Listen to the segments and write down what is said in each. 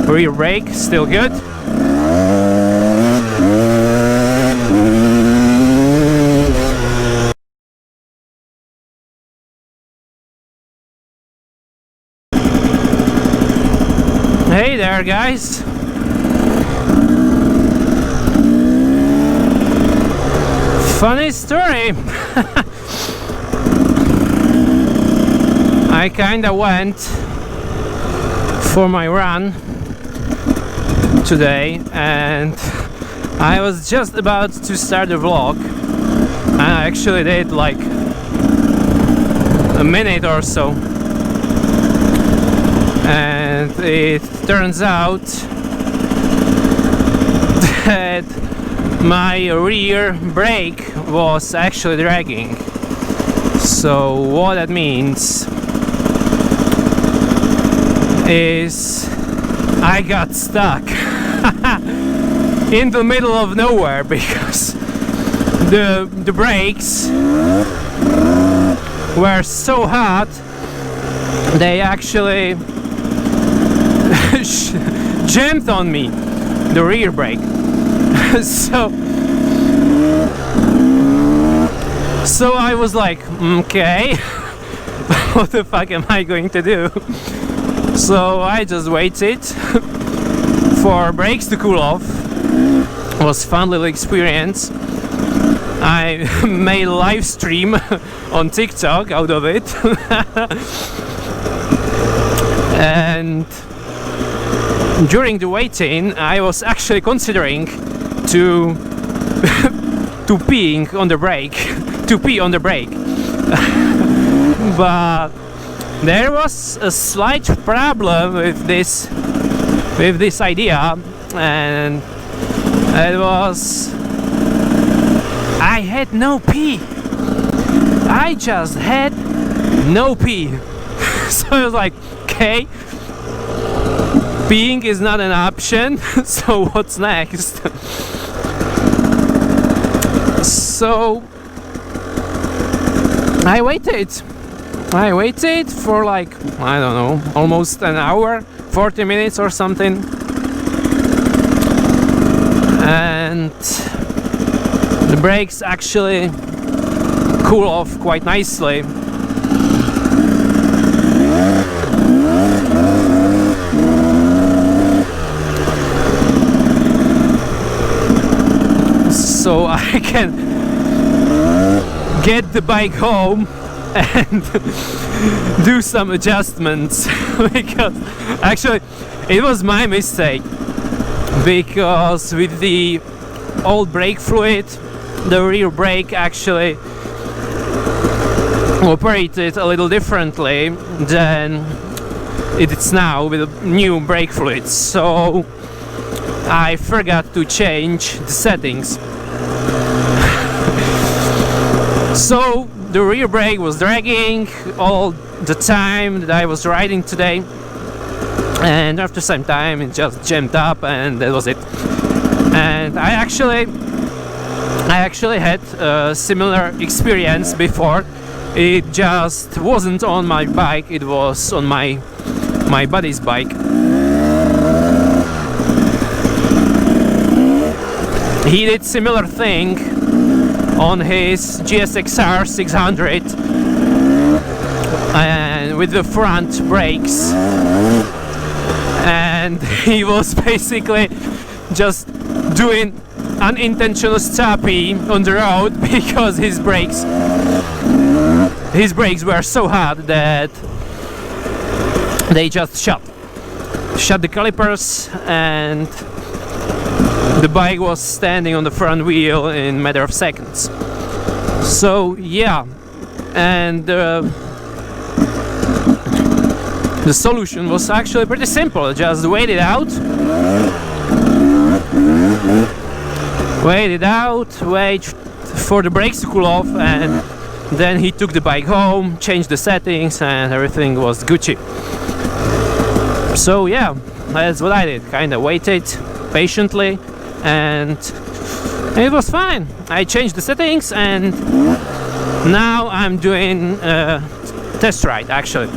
Rear brake still good. Hey there, guys. Funny story. I kinda went for my run today and I was just about to start the vlog. I actually did like a minute or so, and it turns out that my rear brake was actually dragging. So what that means is I got stuck in the middle of nowhere because the brakes were so hot they actually jammed on me, the rear brake. So I was like, okay, what the fuck am I going to do? So I just waited for brakes to cool off. It was a fun little experience. I made a live stream on TikTok out of it. And during the waiting I was actually considering to peeing on the brake, to pee on the brake. But there was a slight problem with this idea, and it was I had no pee. I just had no pee. So I was like, okay, peeing is not an option, so what's next? So I waited for like, I don't know, almost an hour, 40 minutes or something, and the brakes actually cool off quite nicely. So I can get the bike home and do some adjustments because actually it was my mistake, because with the old brake fluid the rear brake actually operated a little differently than it is now with the new brake fluid. So I forgot to change the settings. So the rear brake was dragging all the time that I was riding today, and after some time it just jammed up, and that was it. And I actually had a similar experience before. It just wasn't on my bike, it was on my buddy's bike. He did similar thing on his GSXR 600 and with the front brakes, and he was basically just doing unintentional stopping on the road because his brakes were so hot that they just shut the calipers, and the bike was standing on the front wheel in a matter of seconds. So yeah, and the solution was actually pretty simple. Just wait it out, wait for the brakes to cool off, and then he took the bike home, changed the settings, and everything was Gucci. So yeah, that's what I did. Kinda waited patiently, and it was fine. I changed the settings, and now I'm doing a test ride. Actually,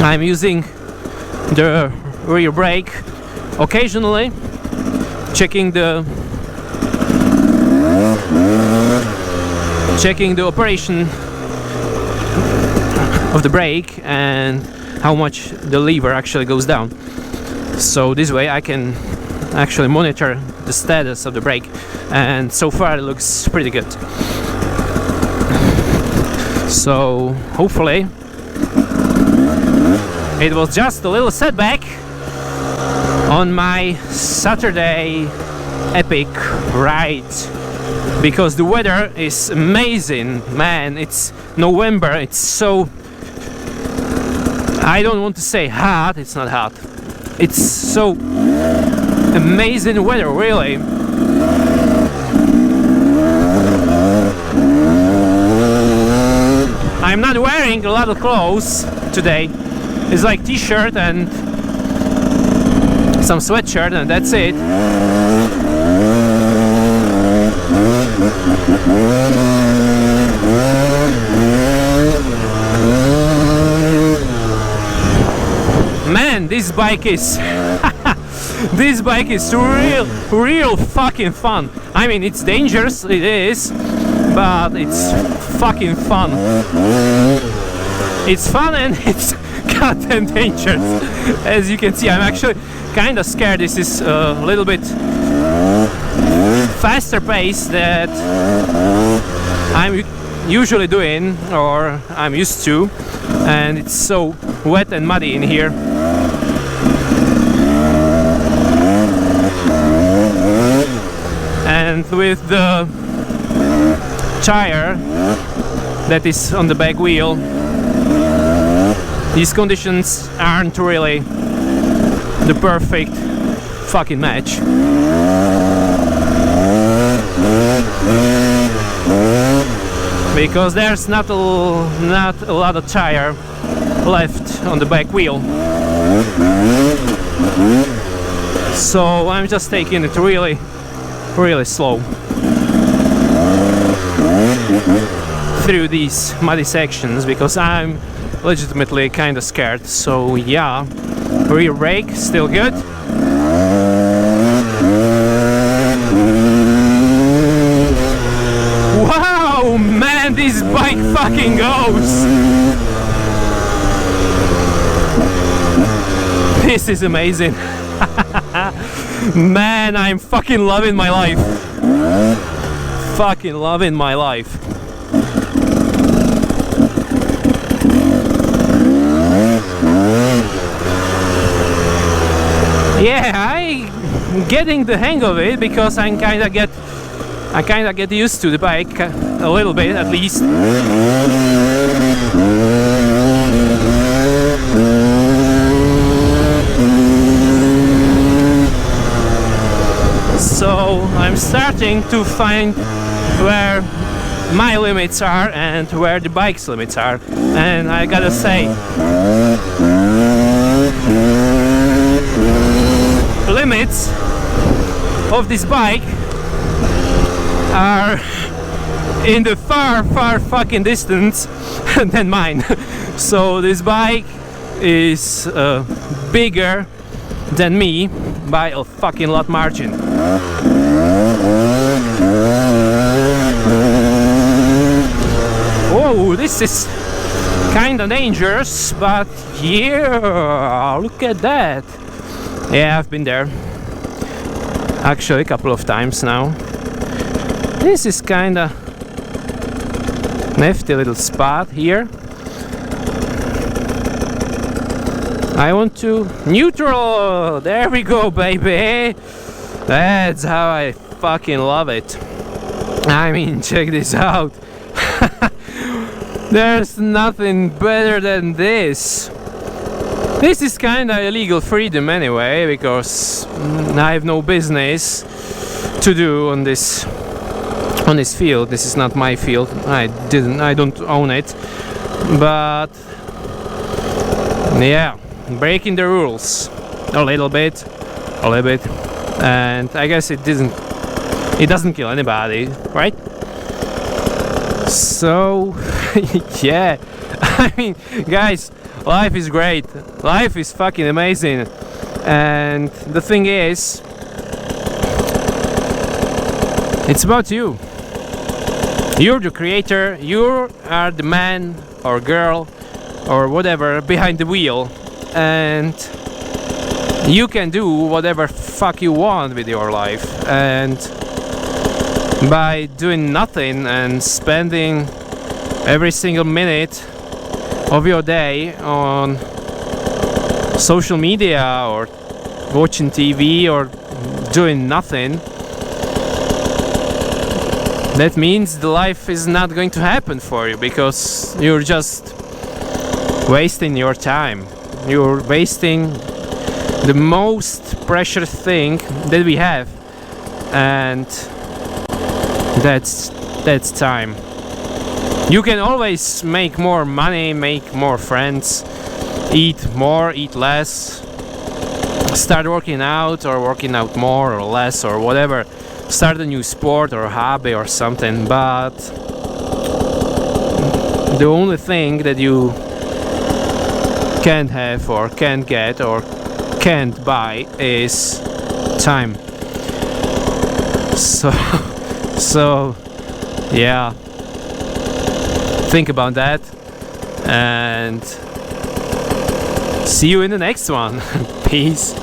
I'm using the rear brake occasionally, checking the operation of the brake and how much the lever actually goes down. So this way I can actually monitor the status of the brake, and so far it looks pretty good. So hopefully it was just a little setback on my Saturday epic ride, because the weather is amazing, man. It's November, it's so, I don't want to say hot, it's not hot, it's so amazing weather, really. I'm not wearing a lot of clothes today. It's like t-shirt and some sweatshirt, and that's it. Man, this bike is this bike is real fucking fun. I mean, it's dangerous, it is, but it's fucking fun. It's fun and it's goddamn dangerous. As you can see, I'm actually kind of scared. This is a little bit faster pace that I'm usually doing, or I'm used to, and it's so wet and muddy in here. And with the tire that is on the back wheel, these conditions aren't really the perfect fucking match. Because there's not a lot of tire left on the back wheel. So I'm just taking it really slow through these muddy sections, because I'm legitimately kind of scared. So yeah, rear brake still good. Wow, man, this bike fucking goes. This is amazing. Man, I'm fucking loving my life. Fucking loving my life. Yeah, I'm getting the hang of it, because I kind of get used to the bike a little bit, at least. So I'm starting to find where my limits are and where the bike's limits are, and I gotta say, limits of this bike are in the far fucking distance than mine. So this bike is bigger than me by a fucking lot margin. Oh, this is kinda dangerous, but yeah, look at that. Yeah, I've been there actually a couple of times now. This is kinda nifty little spot here. I want to neutral. There we go, baby. That's how I fucking love it. I mean, check this out. There's nothing better than this. This is kinda illegal freedom anyway, because I have no business to do on this field. This is not my field. I don't own it. But yeah, breaking the rules a little bit, and I guess it doesn't kill anybody, right? So yeah, I mean, guys, life is great. Life is fucking amazing. And the thing is, it's about you. You're the creator, you are the man or girl or whatever behind the wheel, and you can do whatever fuck you want with your life. And by doing nothing and spending every single minute of your day on social media or watching TV or doing nothing, that means the life is not going to happen for you, because you're just wasting your time. You're wasting the most precious thing that we have, and that's time. You can always make more money, make more friends, eat more, eat less, start working out or working out more or less or whatever, start a new sport or hobby or something, but the only thing that you can't have or can't get or can't buy is time. So yeah, think about that, and see you in the next one. Peace.